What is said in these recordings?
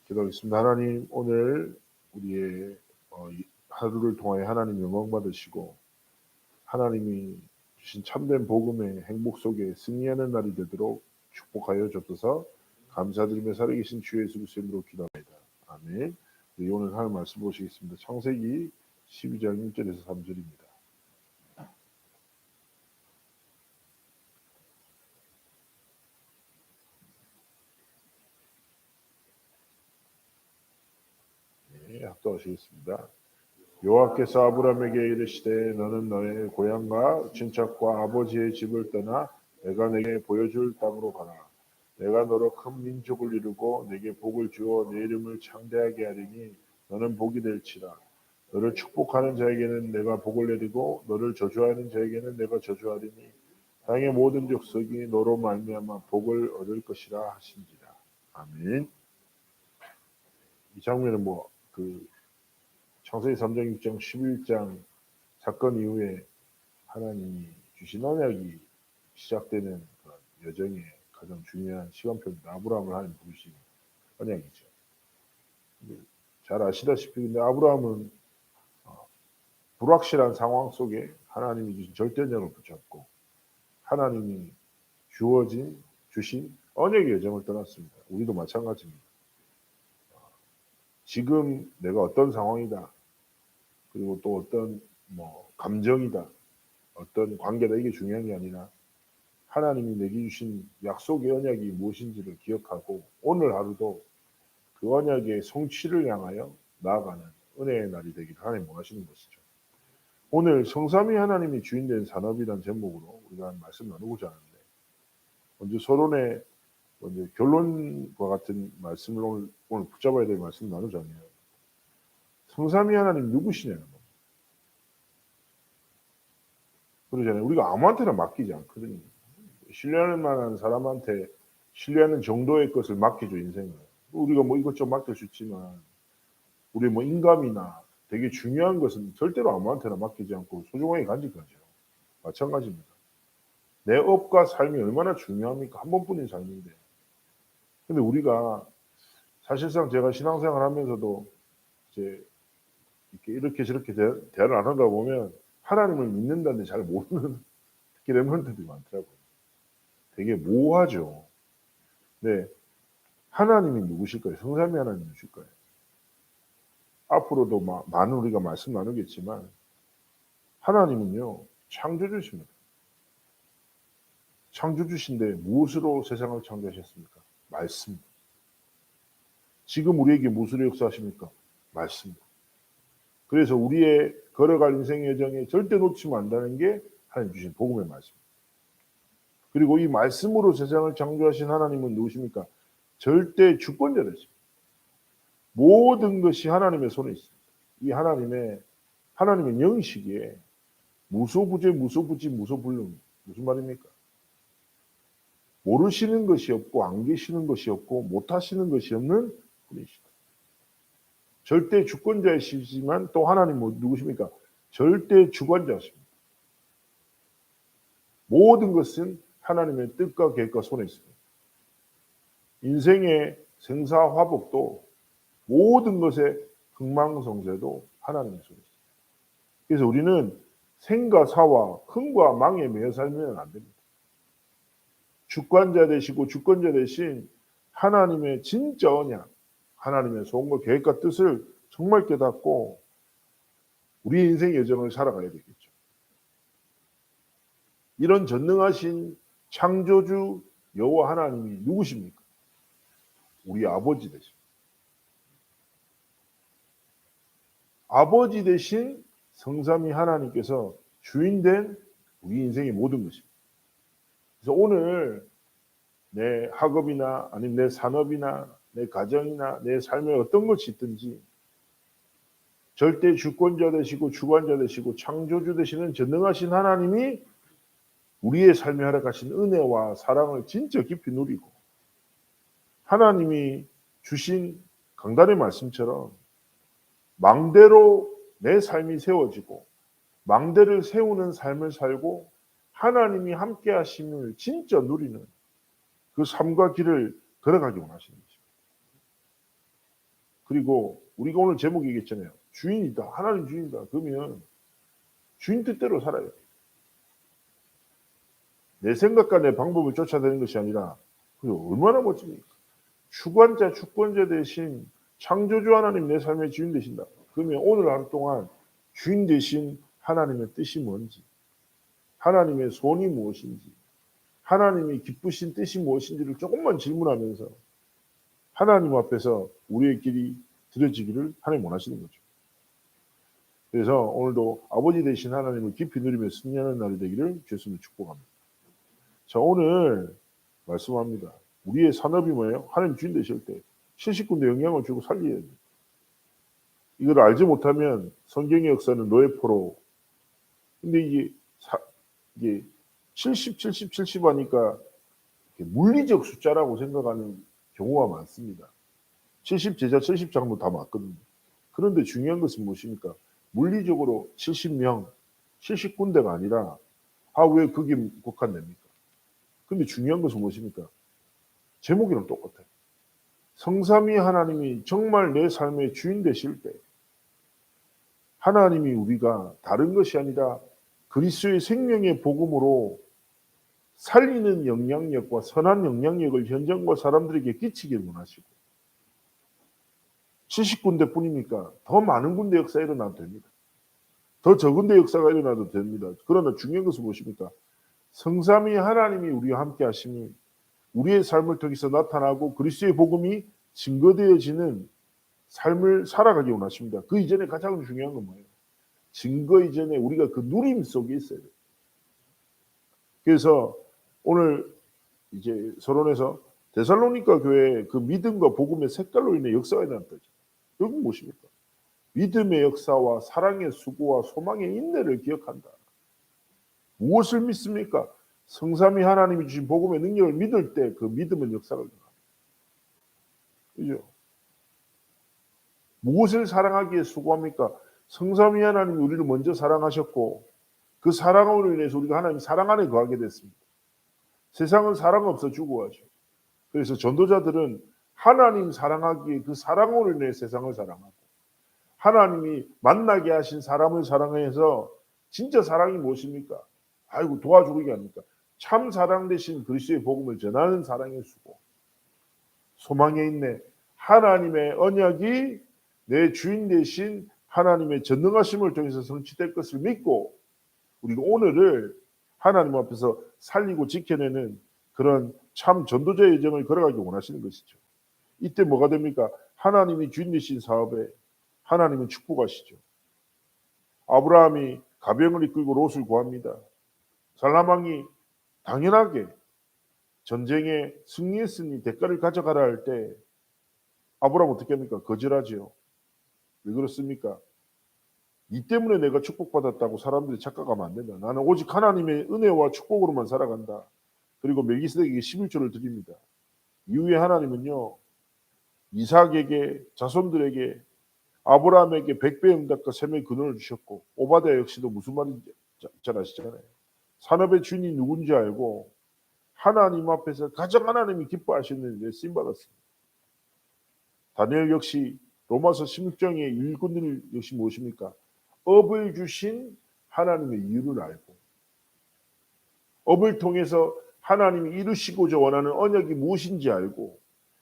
기도하겠습니다. 하나님, 오늘 우리의 하루를 통하여 하나님 영광 받으시고 하나님이 주신 참된 복음의 행복 속에 승리하는 날이 되도록 축복하여 주옵소서. 감사드리며 살아계신 주 예수 그리스도의 이름으로 기도합니다. 아멘. 네, 오늘 하나님 말씀 보시겠습니다. 창세기 12장 1절에서 3절입니다. 네, 합독하시겠습니다. 여호와께서 아브라함에게 이르시되 너는 너의 고향과 친척과 아버지의 집을 떠나 내가 내게 보여줄 땅으로 가라. 내가 너로 큰 민족을 이루고 내게 복을 주어 내 이름을 창대하게 하리니 너는 복이 될지라. 너를 축복하는 자에게는 내가 복을 내리고 너를 저주하는 자에게는 내가 저주하리니 땅의 모든 족속이 너로 말미암아 복을 얻을 것이라 하신지라. 아멘. 이 장면은 창세기 3장, 6장, 11장 사건 이후에 하나님이 주신 언약이 시작되는 그런 여정의 가장 중요한 시간표입니다. 아브라함을 하나님 부르신 언약이죠. 잘 아시다시피 근데 아브라함은 불확실한 상황 속에 하나님이 주신 절대 언약을 붙잡고 하나님이 주신 언약의 여정을 떠났습니다. 우리도 마찬가지입니다. 지금 내가 어떤 상황이다. 그리고 또 어떤 감정이다. 어떤 관계다. 이게 중요한 게 아니라 하나님이 내게 주신 약속의 언약이 무엇인지를 기억하고 오늘 하루도 그 언약의 성취를 향하여 나아가는 은혜의 날이 되기를 하나님 원하시는 것이죠. 오늘 성삼위 하나님이 주인된 산업이라는 제목으로 우리가 말씀 나누고자 하는데 먼저 결론과 같은 말씀을 오늘 붙잡아야 될 말씀 나누자면 성삼위 하나님 누구시냐는 겁니다. 그러잖아요. 우리가 아무한테나 맡기지 않거든요. 신뢰할 만한 사람한테 신뢰하는 정도의 것을 맡기죠, 인생을. 우리가 이것저것 맡길 수 있지만 우리 인감이나 되게 중요한 것은 절대로 아무한테나 맡기지 않고 소중하게 간직하죠. 마찬가지입니다. 내 업과 삶이 얼마나 중요합니까? 한 번뿐인 삶인데. 근데 우리가 사실상 제가 신앙생활 하면서도 이제 이렇게 저렇게 대화를 안 하다 보면 하나님을 믿는다는데 잘 모르는 특히 렘넌트들이 많더라고요. 되게 모호하죠. 네, 하나님이 누구실까요? 성삼위 하나님 누구실까요? 앞으로도 많은 우리가 말씀 나누겠지만 하나님은요 창조주십니다. 창조주신데 무엇으로 세상을 창조하셨습니까? 말씀. 지금 우리에게 무엇으로 역사하십니까? 말씀. 그래서 우리의 걸어갈 인생의 여정에 절대 놓치면 안 되는 게 하나님 주신 복음의 말씀입니다. 그리고 이 말씀으로 세상을 창조하신 하나님은 누구십니까? 절대 주권자되십니다. 모든 것이 하나님의 손에 있습니다. 이 하나님의 영식이에 무소부재, 무소부지, 무소불능. 무슨 말입니까? 모르시는 것이 없고 안 계시는 것이 없고 못하시는 것이 없는 분이시다. 절대 주권자이시지만 또 하나님은 누구십니까? 절대 주관자십니다. 모든 것은 하나님의 뜻과 계획과 손에 있습니다. 인생의 생사화복도 모든 것의 흥망성쇠도 하나님의 손에 있습니다. 그래서 우리는 생과 사와 흥과 망에 매여 살면 안 됩니다. 주관자 되시고 주권자 되신 하나님의 진짜 언약, 하나님의 소원과 계획과 뜻을 정말 깨닫고 우리 인생의 여정을 살아가야 되겠죠. 이런 전능하신 창조주 여호와 하나님이 누구십니까? 우리 아버지 되십니다. 아버지 되신 성삼위 하나님께서 주인된 우리 인생의 모든 것입니다. 그래서 오늘 내 학업이나 아니면 내 산업이나 내 가정이나 내 삶에 어떤 것이 있든지 절대 주권자 되시고 주관자 되시고 창조주 되시는 전능하신 하나님이 우리의 삶에 허락하신 은혜와 사랑을 진짜 깊이 누리고 하나님이 주신 강단의 말씀처럼 망대로 내 삶이 세워지고 망대를 세우는 삶을 살고 하나님이 함께 하심을 진짜 누리는 그 삶과 길을 걸어가기 원하시는 것입니다. 그리고 우리가 오늘 제목 얘기했잖아요. 주인이다. 하나님 주인이다. 그러면 주인 뜻대로 살아야 돼. 내 생각과 내 방법을 쫓아내는 것이 아니라 그게 얼마나 멋집니까? 주관자, 주권자 대신 창조주 하나님 내 삶의 주인 되신다. 그러면 오늘 하루 동안 주인 대신 하나님의 뜻이 뭔지, 하나님의 손이 무엇인지, 하나님이 기쁘신 뜻이 무엇인지를 조금만 질문하면서 하나님 앞에서 우리의 길이 드려지기를 하나님 원하시는 거죠. 그래서 오늘도 아버지 되신 하나님을 깊이 누리며 승리하는 날이 되기를 주님으로 축복합니다. 자, 오늘 말씀합니다. 우리의 산업이 뭐예요? 하나님 주인 되실 때 70군데 영향을 주고 살려야 돼요. 이걸 알지 못하면 성경의 역사는 노예포로. 근데 이게 70 하니까 물리적 숫자라고 생각하는 경우가 많습니다. 70제자 70장도 다 맞거든요. 그런데 중요한 것은 무엇입니까? 물리적으로 70명, 70군데가 아니라 왜 그게 국한됩니까? 근데 중요한 것은 무엇입니까? 제목이랑 똑같아요. 성삼위 하나님이 정말 내 삶의 주인 되실 때 하나님이 우리가 다른 것이 아니라 그리스도의 생명의 복음으로 살리는 영향력과 선한 영향력을 현장과 사람들에게 끼치길 원하시고 70군데 뿐이니까 더 많은 군데 역사 일어나도 됩니다. 더 적은 데 역사가 일어나도 됩니다. 그러나 중요한 것은 무엇입니까? 성삼위 하나님이 우리와 함께 하심이 우리의 삶을 통해서 나타나고 그리스도의 복음이 증거되어지는 삶을 살아가기 원하십니다. 그 이전에 가장 중요한 건 뭐예요? 증거 이전에 우리가 그 누림 속에 있어야 돼요. 그래서 오늘 이제 서론에서 데살로니가 교회 그 믿음과 복음의 색깔로 인해 역사가 일어났다. 여기 무엇입니까? 믿음의 역사와 사랑의 수고와 소망의 인내를 기억한다. 무엇을 믿습니까? 성삼위 하나님이 주신 복음의 능력을 믿을 때 그 믿음은 역사를 일어납니다. 그죠? 무엇을 사랑하기에 수고합니까? 성삼위 하나님이 우리를 먼저 사랑하셨고 그 사랑으로 인해서 우리가 하나님 사랑 안에 거하게 됐습니다. 세상은 사랑 없어 죽어가죠. 그래서 전도자들은 하나님 사랑하기에 그 사랑으로 인해 세상을 사랑하고 하나님이 만나게 하신 사람을 사랑해서 진짜 사랑이 무엇입니까? 아이고 도와주고 이게 아닙니까? 참 사랑 대신 그리스도의 복음을 전하는 사랑의 수고, 소망에 있네. 하나님의 언약이 내 주인 대신 하나님의 전능하심을 통해서 성취될 것을 믿고 우리가 오늘을 하나님 앞에서 살리고 지켜내는 그런 참 전도자의 여정을 걸어가기 원하시는 것이죠. 이때 뭐가 됩니까? 하나님이 주인 되신 사업에 하나님은 축복하시죠. 아브라함이 가병을 이끌고 롯을 구합니다. 살라망이 당연하게 전쟁에 승리했으니 대가를 가져가라 할 때 아브라함 어떻게 합니까? 거절하지요. 왜 그렇습니까? 이 때문에 내가 축복받았다고 사람들이 착각하면 안 된다. 나는 오직 하나님의 은혜와 축복으로만 살아간다. 그리고 멜기세덱에게 11조를 드립니다. 이후에 하나님은요. 이삭에게 자손들에게 아브라함에게 100배 응답과 셈의 근원을 주셨고 오바댜 역시도 무슨 말인지 잘 아시잖아요. 산업의 주인이 누군지 알고 하나님 앞에서 가장 하나님이 기뻐하시는 일에 쓰임받았습니다. 다니엘 역시 로마서 16장의 일꾼들 역시 무엇입니까? 업을 주신 하나님의 이유를 알고 업을 통해서 하나님이 이루시고자 원하는 언약이 무엇인지 알고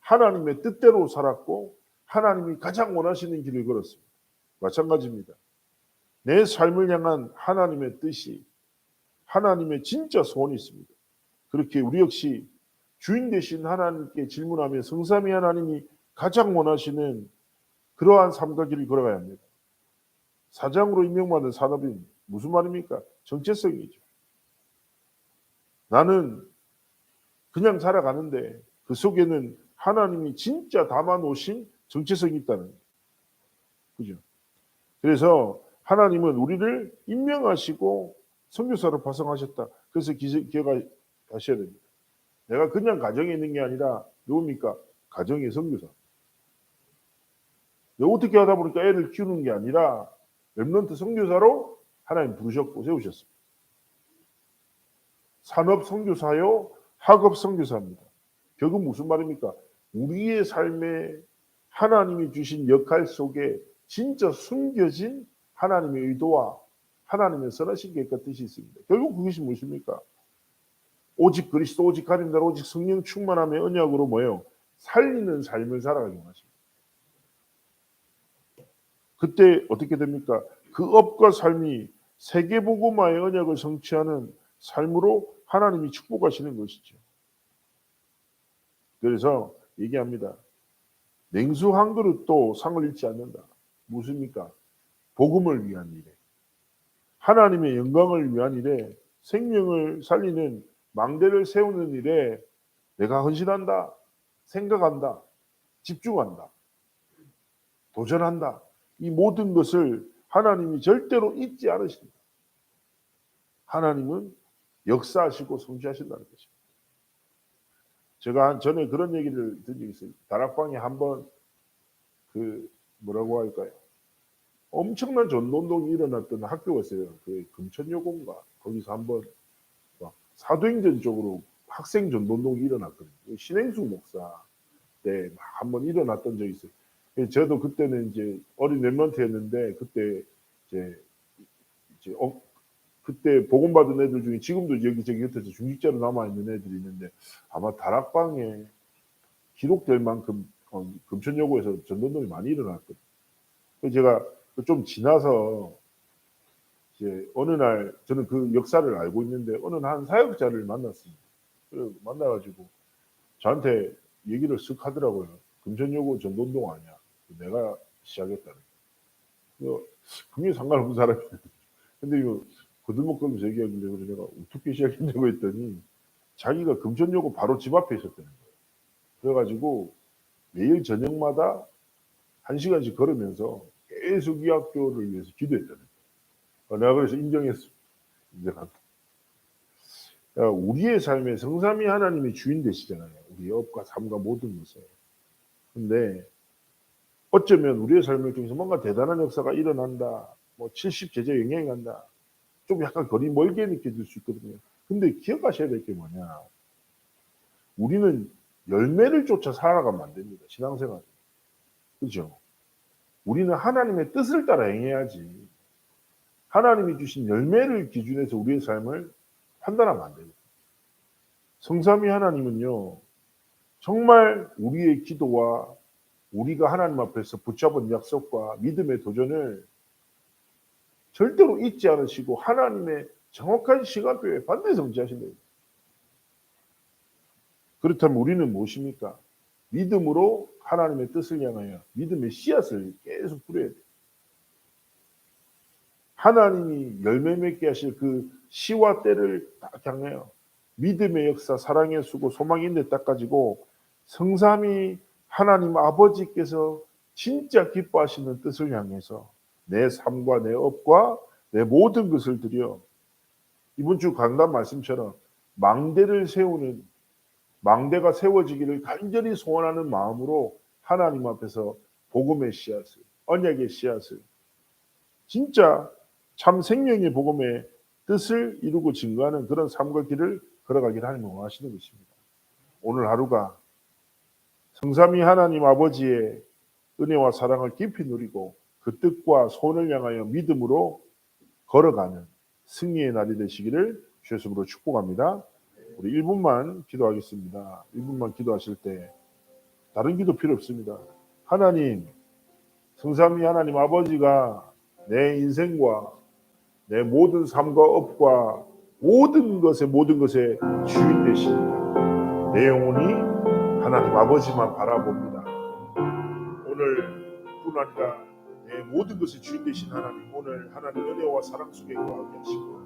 하나님의 뜻대로 살았고 하나님이 가장 원하시는 길을 걸었습니다. 마찬가지입니다. 내 삶을 향한 하나님의 뜻이 하나님의 진짜 소원이 있습니다. 그렇게 우리 역시 주인 되신 하나님께 질문하며 성삼위 하나님이 가장 원하시는 그러한 삶과 길을 걸어가야 합니다. 사장으로 임명받은 산업인 무슨 말입니까? 정체성이죠. 나는 그냥 살아가는데 그 속에는 하나님이 진짜 담아놓으신 정체성이 있다는 거예요. 그죠? 그래서 하나님은 우리를 임명하시고 선교사로 파송하셨다. 그래서 기억하셔야 됩니다. 내가 그냥 가정에 있는 게 아니라 누굽니까? 가정의 선교사. 내가 어떻게 하다 보니까 애를 키우는 게 아니라 렘넌트 선교사로 하나님 부르셨고 세우셨습니다. 산업 선교사요, 학업 선교사입니다. 결국 무슨 말입니까? 우리의 삶에 하나님이 주신 역할 속에 진짜 숨겨진 하나님의 의도와 하나님의 선하신 계획과 뜻이 있습니다. 결국 그것이 무엇입니까? 오직 그리스도, 오직 하나님 나라, 오직 성령 충만함의 언약으로 뭐예요? 살리는 삶을 살아가기 원하십니다. 그때 어떻게 됩니까? 그 업과 삶이 세계복음화의 언약을 성취하는 삶으로 하나님이 축복하시는 것이죠. 그래서 얘기합니다. 냉수 한 그릇도 상을 잃지 않는다. 무엇입니까? 복음을 위한 일에, 하나님의 영광을 위한 일에, 생명을 살리는 망대를 세우는 일에 내가 헌신한다, 생각한다, 집중한다, 도전한다. 이 모든 것을 하나님이 절대로 잊지 않으십니다. 하나님은 역사하시고 성취하신다는 것입니다. 제가 전에 그런 얘기를 든 적이 있어요. 다락방에 한번 뭐라고 할까요? 엄청난 전도운동이 일어났던 학교가 있어요. 그 금천여고인가 거기서 한번 사도행전 쪽으로 학생 전도운동이 일어났거든요. 신행수 목사 때 한번 일어났던 적이 있어요. 저도 그때는 이제 어린 랩런트였는데 그때 이제 그때 복음받은 애들 중에 지금도 여기저기 곁에서 중직자로 남아있는 애들이 있는데 아마 다락방에 기록될 만큼 금천여고에서 전도운동이 많이 일어났거든요. 제가 좀 지나서 이제 어느 날 저는 그 역사를 알고 있는데 어느 날 한 사역자를 만났습니다. 그래서 만나가지고 저한테 얘기를 쓱 하더라고요. 금천여고 전도운동 아니야. 내가 시작했다는. 그게 상관없는 사람이에요. 근데 이거 거들먹거리면서 얘기하길래 그래서 내가 어떻게 시작했냐고 했더니 자기가 금천여고 바로 집 앞에 있었다는 거예요. 그래가지고 매일 저녁마다 1시간씩 걸으면서 계속 이 학교를 위해서 기도했다는 거예요. 내가 그래서 인정했어. 인정한다. 우리의 삶에 성삼위 하나님이 주인 되시잖아요. 우리의 업과 삶과 모든 것에. 근데 어쩌면 우리의 삶을 통해서 뭔가 대단한 역사가 일어난다. 뭐 70제자 영향이 간다. 좀 약간 거리 멀게 느껴질 수 있거든요. 근데 기억하셔야 될 게 뭐냐. 우리는 열매를 쫓아 살아가면 안 됩니다. 신앙생활. 그죠? 우리는 하나님의 뜻을 따라 행해야지. 하나님이 주신 열매를 기준해서 우리의 삶을 판단하면 안 됩니다. 성삼위 하나님은요. 정말 우리의 기도와 우리가 하나님 앞에서 붙잡은 약속과 믿음의 도전을 절대로 잊지 않으시고 하나님의 정확한 시간표에 반드시 성취하신다. 그렇다면 우리는 무엇입니까? 믿음으로 하나님의 뜻을 향하여 믿음의 씨앗을 계속 뿌려야 돼요. 하나님이 열매 맺게 하실 그 시와 때를 딱 향하여 믿음의 역사, 사랑의 수고, 소망의 인내 딱 가지고 성삼위 하나님 아버지께서 진짜 기뻐하시는 뜻을 향해서 내 삶과 내 업과 내 모든 것을 드려 이번 주 강단 말씀처럼 망대를 세우는 망대가 세워지기를 간절히 소원하는 마음으로 하나님 앞에서 복음의 씨앗을, 언약의 씨앗을 진짜 참 생명의 복음의 뜻을 이루고 증거하는 그런 삶과 길을 걸어가기를 하나님은 원하시는 것입니다. 오늘 하루가 성삼위 하나님 아버지의 은혜와 사랑을 깊이 누리고 그 뜻과 소원을 향하여 믿음으로 걸어가는 승리의 날이 되시기를 주의 이름으로 축복합니다. 우리 1분만 기도하겠습니다. 1분만 기도하실 때 다른 기도 필요 없습니다. 하나님, 성삼위 하나님 아버지가 내 인생과 내 모든 삶과 업과 모든 것의 주인 되십니다. 내 영혼이 하나님 아버지만 바라봅니다. 오늘뿐 아니라 내 모든 것의 주인 되신 하나님, 오늘 하나님 은혜와 사랑 속에 거하게 하시고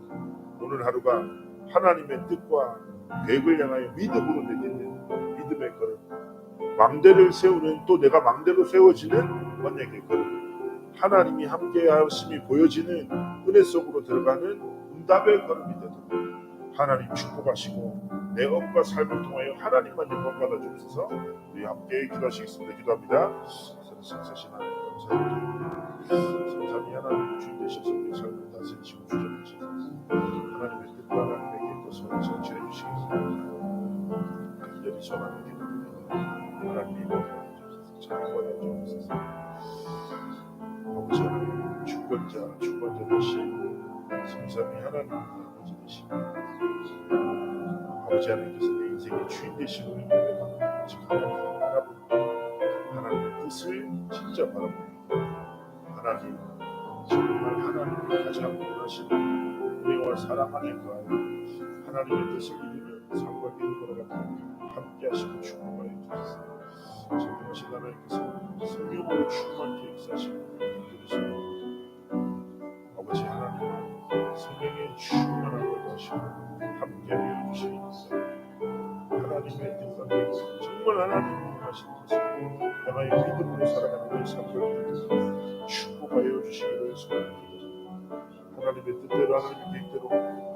오늘 하루가 하나님의 뜻과 계획을 향하여 믿음으로 내딛는 믿음의 걸음, 망대를 세우는 또 내가 망대로 세워지는 언약의 걸음, 하나님이 함께 하심이 보여지는 은혜 속으로 들어가는 응답의 걸음이 되도록 하나님 축복하시고 내 업과 삶을 통하여 하나님만 영광 받아 주옵소서. 우리 함께 기도하시겠습니다. 기도합니다. 선하신 하나님 감사합니다. 성삼위 하나님 주인 되셔서 우리 삶을 다스리시고 주장하시옵소서. 하나님의 뜻과 하나님의 계획과 소원을 성취해 주시겠습니다. 간절히 소원하는 기도합니다. 하나님의 영광 받아 주옵소서. 사랑받아 주옵소서. 아버지 하나님 주권자 되신 성삼위 하나님 아버지 되시고 아버지 하나님께서 내 인생의 주인 되심을 고백합니다. 즉 하나님을 바라봅니다. 하나님의 뜻을 진짜 바라봅니다. 하나님 정말 하나님이 가장 원하시는 은혜와 사랑 안에 거하여 하나님의 뜻을 이루며 삶과 길을 걸어가며 함께 하시고 축복하여 주옵소서. 전능하신 하나님께서 성령으로 충만케 역사하시고 들으시고 아버지 하나님 성령의 충만한 것도 하시고 함께하여 주시옵소서. 하나님의 뜻과 계획 정말 하나님이 원하시는 것을 향하여 믿음으로 살아가는 우리 삶과 길을 축복하여 주시기를 소원합니다. 하나님의 뜻대로 하나님의 계획대로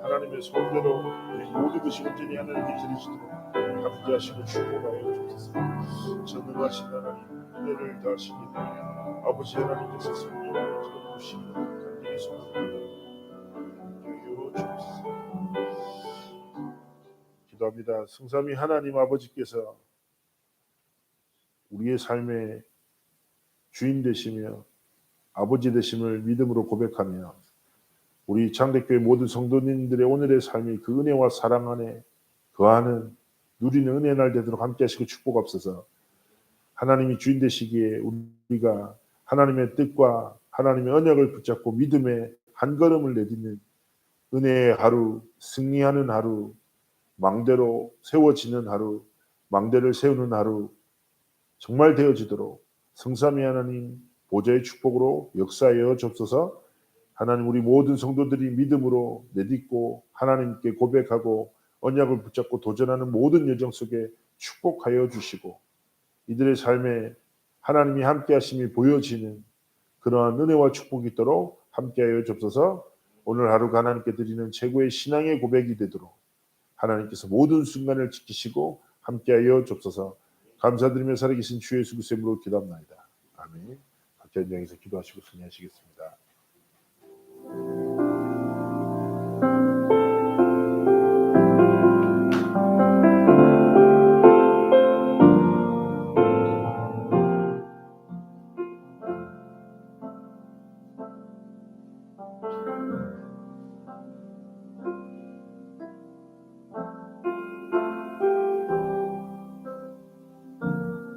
하나님의 소원대로 우리 모든 것이 온전히 하나님께 드리시도록 함께 하시고 축복하여 주옵소서. 전능하신 하나님 은혜를 다하시기를 아버지 하나님께서 성령을 들어주시기를 간절히 소원합니다. 하여 주옵소서. 기도합니다. 성삼위 하나님 아버지께서 우리의 삶의 주인 되시며 아버지 되심을 믿음으로 고백하며 우리 장대교회 모든 성도님들의 오늘의 삶이 그 은혜와 사랑 안에 거하는 누리는 은혜 날 되도록 함께 하시고 축복하옵소서. 하나님이 주인 되시기에 우리가 하나님의 뜻과 하나님의 언약을 붙잡고 믿음의 한 걸음을 내딛는 은혜의 하루, 승리하는 하루, 망대로 세워지는 하루, 망대를 세우는 하루 정말 되어지도록 성삼위 하나님 보좌의 축복으로 역사하여 주옵소서. 하나님 우리 모든 성도들이 믿음으로 내딛고 하나님께 고백하고 언약을 붙잡고 도전하는 모든 여정 속에 축복하여 주시고 이들의 삶에 하나님이 함께 하심이 보여지는 그러한 은혜와 축복이 있도록 함께하여 주옵소서. 오늘 하루가 하나님께 드리는 최고의 신앙의 고백이 되도록 하나님께서 모든 순간을 지키시고 함께하여 주옵소서. 감사드리며 살아계신 주 예수 그리스도의 이름으로 기도합나이다. 아멘. 각자 현장에서 기도하시고 승리하시겠습니다.